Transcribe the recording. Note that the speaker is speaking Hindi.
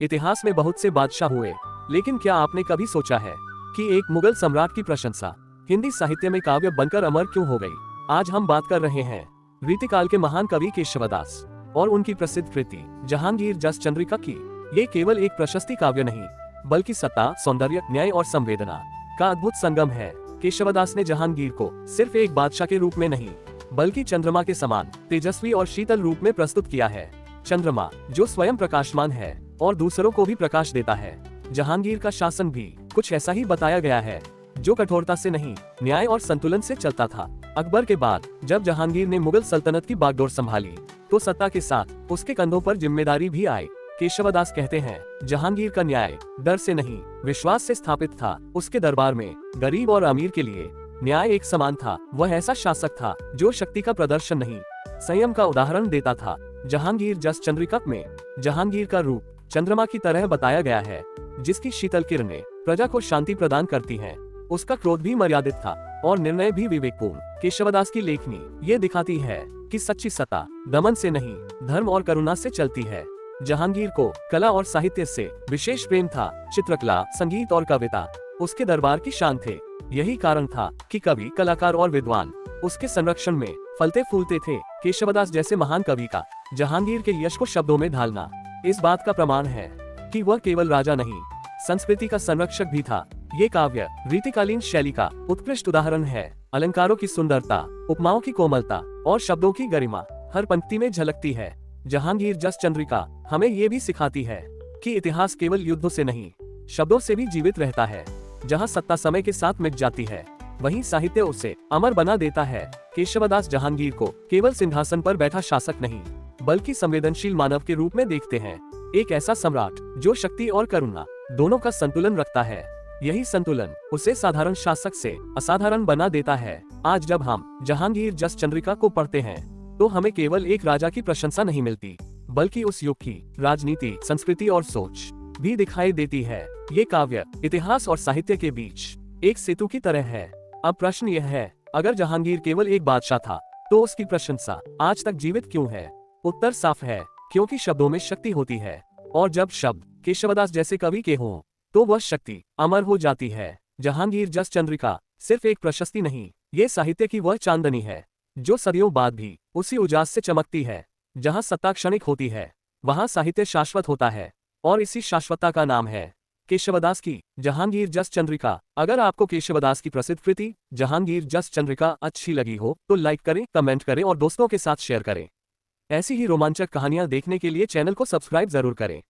इतिहास में बहुत से बादशाह हुए, लेकिन क्या आपने कभी सोचा है कि एक मुगल सम्राट की प्रशंसा हिंदी साहित्य में काव्य बनकर अमर क्यों हो गई? आज हम बात कर रहे हैं रीतिकाल के महान कवि केशवदास और उनकी प्रसिद्ध कृति जहांगीर जस चंद्रिका की। ये केवल एक प्रशस्ति काव्य नहीं, बल्कि सत्ता, सौंदर्य, न्याय और संवेदना का अद्भुत संगम है। केशवदास ने जहांगीर को सिर्फ एक बादशाह के रूप में नहीं, बल्कि चंद्रमा के समान तेजस्वी और शीतल रूप में प्रस्तुत किया है। चंद्रमा जो स्वयं प्रकाशमान है और दूसरों को भी प्रकाश देता है। जहांगीर का शासन भी कुछ ऐसा ही बताया गया है, जो कठोरता से नहीं, न्याय और संतुलन से चलता था। अकबर के बाद जब जहांगीर ने मुगल सल्तनत की बागडोर संभाली, तो सत्ता के साथ उसके कंधों पर जिम्मेदारी भी आई। केशवदास कहते हैं, जहांगीर का न्याय डर से नहीं, विश्वास से स्थापित था। उसके दरबार में गरीब और अमीर के लिए न्याय एक समान था। वह ऐसा शासक था जो शक्ति का प्रदर्शन नहीं, संयम का उदाहरण देता था। जहांगीर जस चंद्रिका में जहांगीर का रूप चंद्रमा की तरह बताया गया है, जिसकी शीतल किरणें प्रजा को शांति प्रदान करती हैं। उसका क्रोध भी मर्यादित था और निर्णय भी विवेकपूर्ण। केशवदास की लेखनी ये दिखाती है कि सच्ची सत्ता दमन से नहीं, धर्म और करुणा से चलती है। जहांगीर को कला और साहित्य से विशेष प्रेम था। चित्रकला, संगीत और कविता उसके दरबार की शान थे। यही कारण था कि कवि, कलाकार और विद्वान उसके संरक्षण में फलते फूलते थे। केशवदास जैसे महान कवि का जहांगीर के यश को शब्दों में ढालना इस बात का प्रमाण है कि वह केवल राजा नहीं, संस्कृति का संरक्षक भी था। ये काव्य रीतिकालीन शैली का उत्कृष्ट उदाहरण है। अलंकारों की सुंदरता, उपमाओं की कोमलता और शब्दों की गरिमा हर पंक्ति में झलकती है। जहांगीर जस चंद्रिका हमें ये भी सिखाती है कि इतिहास केवल युद्धों से नहीं, शब्दों से भी जीवित रहता है। जहाँ सत्ता समय के साथ मिट जाती है, वहीं साहित्य उसे अमर बना देता है। केशवदास जहांगीर को केवल सिंहासन पर बैठा शासक नहीं, बल्कि संवेदनशील मानव के रूप में देखते हैं। एक ऐसा सम्राट जो शक्ति और करुणा दोनों का संतुलन रखता है। यही संतुलन उसे साधारण शासक से असाधारण बना देता है। आज जब हम जहांगीर जस चंद्रिका को पढ़ते हैं, तो हमें केवल एक राजा की प्रशंसा नहीं मिलती, बल्कि उस युग की राजनीति, संस्कृति और सोच भी दिखाई देती है। ये काव्य इतिहास और साहित्य के बीच एक सेतु की तरह है। अब प्रश्न यह है, अगर जहांगीर केवल एक बादशाह था, तो उसकी प्रशंसा आज तक जीवित क्यों है? उत्तर साफ है, क्योंकि शब्दों में शक्ति होती है, और जब शब्द केशवदास जैसे कवि के हों, तो वह शक्ति अमर हो जाती है। जहांगीर जस चंद्रिका सिर्फ एक प्रशस्ति नहीं, ये साहित्य की वह चांदनी है जो सदियों बाद भी उसी उजास से चमकती है। जहाँ सत्ता क्षणिक होती है, वहाँ साहित्य शाश्वत होता है, और इसी शाश्वतता का नाम है केशवदास की जहांगीर जस चंद्रिका। अगर आपको केशवदास की प्रसिद्ध कृति जहांगीर जस चंद्रिका अच्छी लगी हो, तो लाइक करें, कमेंट करें और दोस्तों के साथ शेयर करें। ऐसी ही रोमांचक कहानियां देखने के लिए चैनल को सब्सक्राइब जरूर करें।